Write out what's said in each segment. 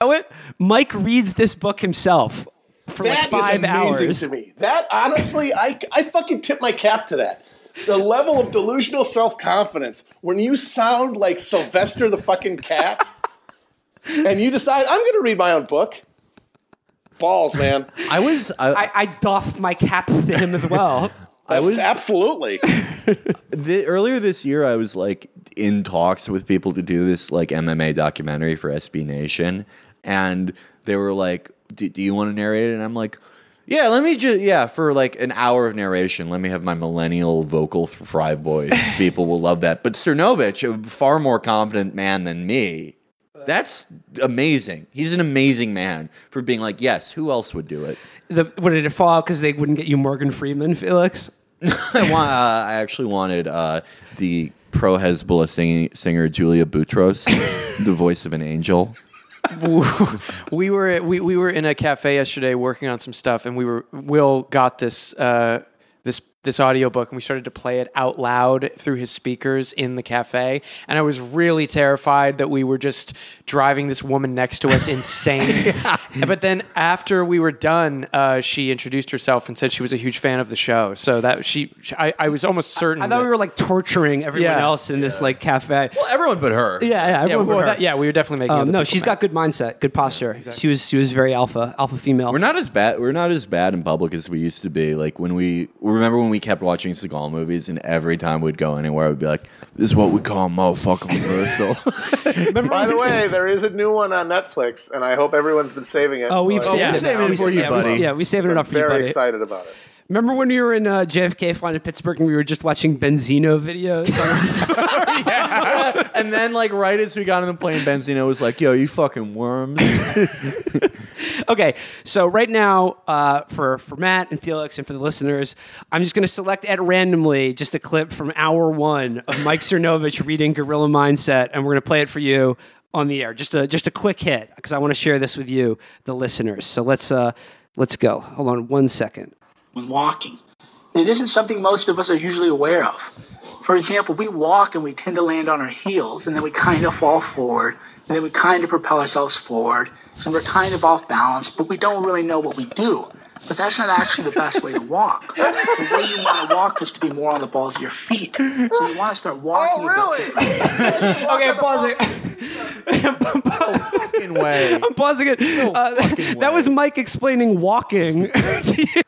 know what? Mike reads this book himself for like 5 hours. That is amazing to me. That, honestly, I fucking tip my cap to that. The level of delusional self-confidence when you sound like Sylvester the fucking cat and you decide, I'm going to read my own book. Balls, man. I doffed my cap to him as well. Absolutely. Earlier this year, I was like in talks with people to do this like MMA documentary for SB Nation, and they were like, "Do you want to narrate it?" And I'm like, "Yeah, let me just for like an hour of narration. Let me have my millennial vocal fry voice. People will love that." But Cernovich, a far more confident man than me. That's amazing. He's an amazing man for being like, yes, who else would do it? What did it fall out because they wouldn't get you Morgan Freeman, Felix? I actually wanted the pro-Hezbollah singer Julia Boutros, the voice of an angel. We were in a cafe yesterday working on some stuff, and Will got this audiobook, and we started to play it out loud through his speakers in the cafe. And I was really terrified that we were just driving this woman next to us insane. Yeah. But then after we were done, she introduced herself and said she was a huge fan of the show. So that I was almost certain. I thought we were like torturing everyone else in this like cafe. Well, everyone but her. Yeah, everyone but her. We were definitely making. No, she's got good mindset, good posture. Yeah, exactly. She was very alpha female. We're not as bad in public as we used to be. Like remember when we kept watching Seagal movies, and every time we'd go anywhere, we'd be like, "This is what we call motherfucking reversal." By the way, there is a new one on Netflix, and I hope everyone's been saving it. Oh, we're saving it for you, buddy. We're saving it up for you, buddy. I'm very excited about it. Remember when we were in JFK flying to Pittsburgh and we were just watching Benzino videos? Yeah. And then, like, right as we got on the plane, Benzino was like, "Yo, you fucking worms." Okay, so right now, for Matt and Felix and for the listeners, I'm just going to select randomly just a clip from hour 1 of Mike Cernovich reading Gorilla Mindset, and we're going to play it for you on the air. Just a quick hit, because I want to share this with you, the listeners. So let's go. Hold on 1 second. When walking, it isn't something most of us are usually aware of. For example, we walk and we tend to land on our heels, and then we kind of fall forward, and then we kind of propel ourselves forward, and we're kind of off balance, but we don't really know what we do. But that's not actually the best way to walk. The way you want to walk is to be more on the balls of your feet. So you want to start walking a bit differently. Okay, pause it. No fucking way. I'm pausing it. That was Mike explaining walking.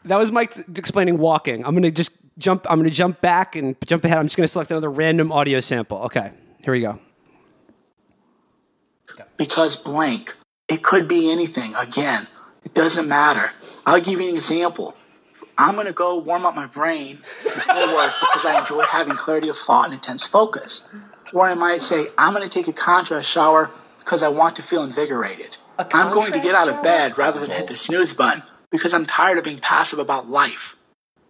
That was Mike explaining walking. I'm going to jump back and jump ahead. I'm just going to select another random audio sample. Okay, here we go. Because blank. It could be anything. Again, it doesn't matter. I'll give you an example. I'm going to go warm up my brain before work because I enjoy having clarity of thought and intense focus. Or I might say, I'm going to take a contrast shower because I want to feel invigorated. I'm going to get out of bed rather than hit the snooze button because I'm tired of being passive about life.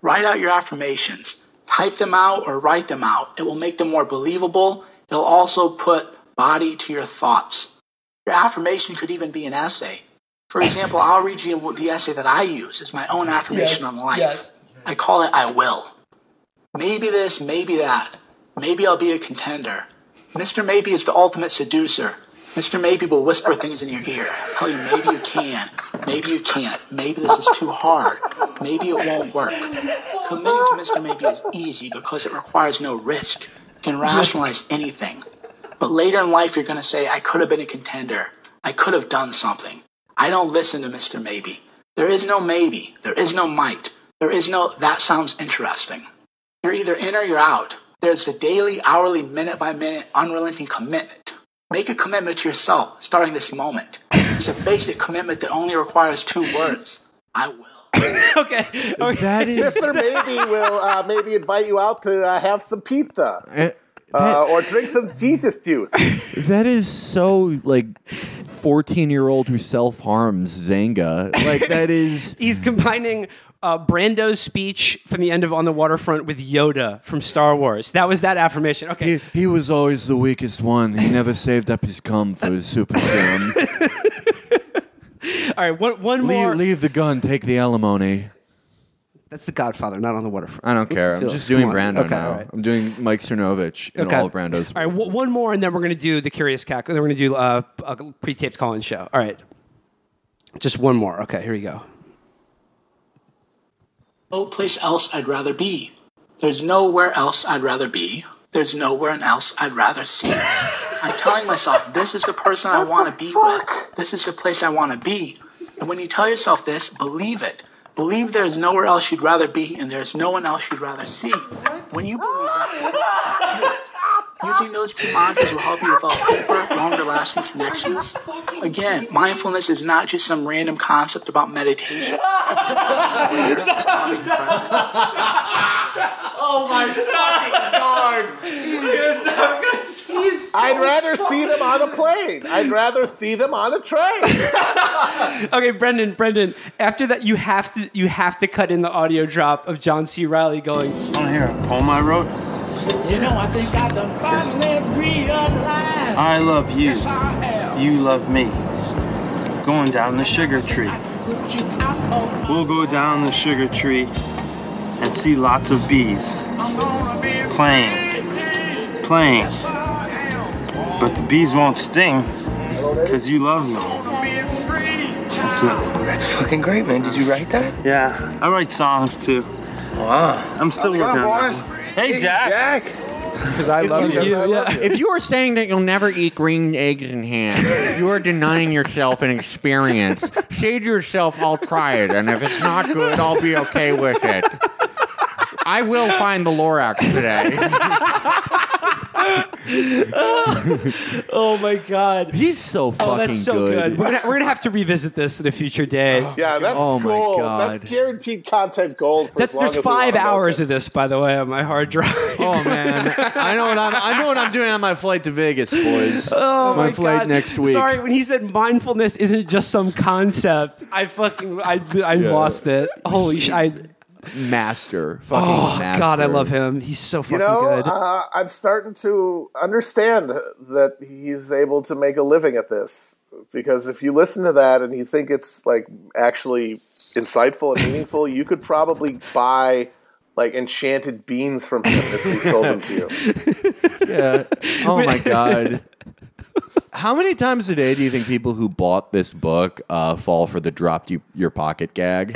Write out your affirmations. Type them out or write them out. It will make them more believable. It'll also put body to your thoughts. Your affirmation could even be an essay. For example, I'll read you the essay that I use as my own affirmation on life. Yes. I call it I will. Maybe this, maybe that. Maybe I'll be a contender. Mr. Maybe is the ultimate seducer. Mr. Maybe will whisper things in your ear. Tell you maybe you can, maybe you can't, maybe this is too hard, maybe it won't work. Committing to Mr. Maybe is easy because it requires no risk. You can rationalize anything. But later in life, you're going to say, I could have been a contender. I could have done something. I don't listen to Mr. Maybe. There is no maybe. There is no might. There is no, that sounds interesting. You're either in or you're out. There's the daily, hourly, minute-by-minute, unrelenting commitment. Make a commitment to yourself, starting this moment. It's a basic commitment that only requires 2 words. I will. Okay. That is... Mr. Maybe will maybe invite you out to have some pizza. Or drink some Jesus juice. That is so, like, 14-year-old who self-harms Zanga. Like, that is... He's combining Brando's speech from the end of On the Waterfront with Yoda from Star Wars. That was that affirmation. Okay. He was always the weakest one. He never saved up his cum for his super serum. All right, one more. Leave the gun, take the alimony. That's The Godfather, not On the Waterfront. I don't care. I'm just doing Brando now. Right. I'm doing Mike Cernovich in all of Brando's. All right, one more, and then we're going to do the Curious Cat. Then we're going to do a pre-taped call-in show. All right. Just one more. Okay, here we go. No place else I'd rather be. There's nowhere else I'd rather be. There's nowhere else I'd rather see. I'm telling myself, this is the person I want to be with. This is the place I want to be. And when you tell yourself this, believe it. Believe there's nowhere else you'd rather be and there's no one else you'd rather see. When you believe that, you do it. Using those two mantras will help you develop deeper, longer-lasting connections. Again, mindfulness is not just some random concept about meditation. Oh my fucking god! I'd rather see them on a plane. I'd rather see them on a train. Okay, Brendan. After that, you have to cut in the audio drop of John C. Reilly going. Want to hear a poem I wrote? You know, I think I done finally realized. I love you. Yes, I have. You love me. Going down the sugar tree. Put you out of We'll go down the sugar tree and see lots of bees I'm gonna be playing. Yes, I am. But the bees won't sting because you love me. Gonna be free. That's it. That's fucking great, man. Did you write that? Yeah, I write songs too. Wow. I'm still working on that. Hey, Jack. Because I love you. If you are saying that you'll never eat green eggs and ham, you are denying yourself an experience. Say to yourself, I'll try it, and if it's not good, I'll be okay with it. I will find the Lorax today. Oh my God, He's so fucking that's so good. We're gonna have to revisit this in a future day. Yeah, that's Oh my gold. God. That's guaranteed content gold. For There's 5 hours of this, by the way, on my hard drive. Oh man, I know what I'm doing on my flight to Vegas, boys. Oh my my flight God. next week. Sorry, when he said mindfulness isn't just some concept, I lost it. Holy shit! Master, Oh master. God, I love him. He's so fucking good. I'm starting to understand that he's able to make a living at this. Because if you listen to that and you think it's like actually insightful and meaningful, you could probably buy like enchanted beans from him if he sold them to you. Yeah. Oh my God. How many times a day do you think people who bought this book fall for the dropped your pocket gag?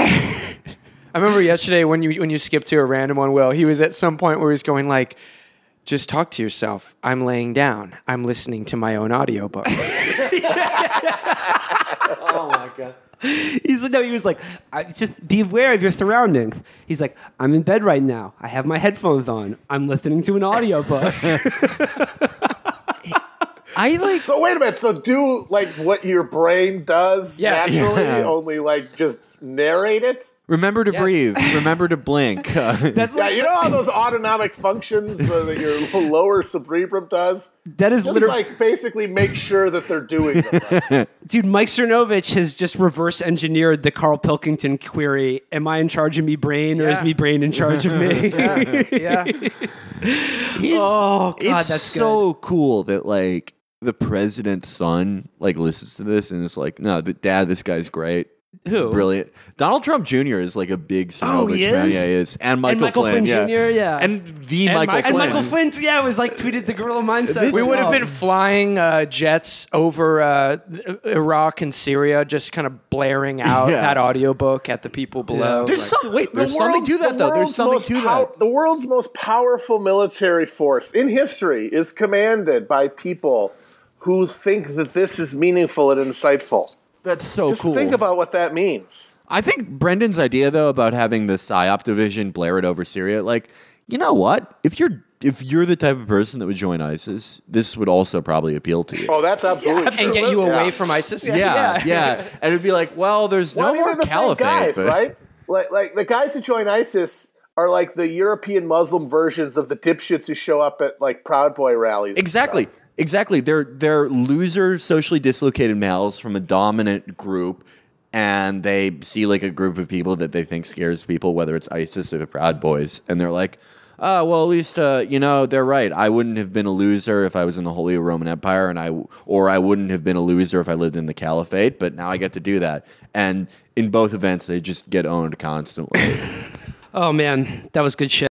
I remember yesterday when you skipped to a random one, Will, he was at some point where he's going like, just talk to yourself. I'm laying down. I'm listening to my own audiobook. Oh my God. He was like, just be aware of your surroundings. He's like, I'm in bed right now. I have my headphones on. I'm listening to an audiobook. So wait a minute. So do like what your brain does naturally, only like just narrate it. Remember to breathe. Remember to blink. That's Yeah, you know how those autonomic functions that your lower cerebrum does? that is Just literally, like basically make sure that they're doing them right. dude. Mike Cernovich has just reverse engineered the Carl Pilkington query. Am I in charge of me brain, or is me brain in charge of me? Yeah. Oh God, it's that's so cool that like the president's son like listens to this and is like, no, Dad, this guy's great. He's Who? brilliant. Donald Trump Jr. is like a big Cernovich he fan. is? Yeah, he is. And Michael, Flynn Jr., yeah. And Michael Flynn. And Michael Flynn, was like tweeted the Guerrilla Mindset. We would have been flying jets over Iraq and Syria, just kind of blaring out that audiobook at the people below. There's something to that, though. There's something to that. The world's most powerful military force in history is commanded by people who think that this is meaningful and insightful. That's so Just cool. think about what that means. I think Brendan's idea, though, about having the PSYOP division blare it over Syria, like, you know what? If you're the type of person that would join ISIS, this would also probably appeal to you. Oh, that's absolutely true. And get you away from ISIS? Yeah. And it'd be like, well, there's no more they're the same caliphate. guys, but- right? Like the guys who join ISIS are like the European Muslim versions of the dipshits who show up at like Proud Boy rallies. Exactly. They're loser, socially dislocated males from a dominant group, and they see like a group of people that they think scares people, whether it's ISIS or the Proud Boys, and they're like, oh, well, at least they're right. I wouldn't have been a loser if I was in the Holy Roman Empire, or I wouldn't have been a loser if I lived in the Caliphate, but now I get to do that. And in both events, they just get owned constantly. Oh man, that was good shit.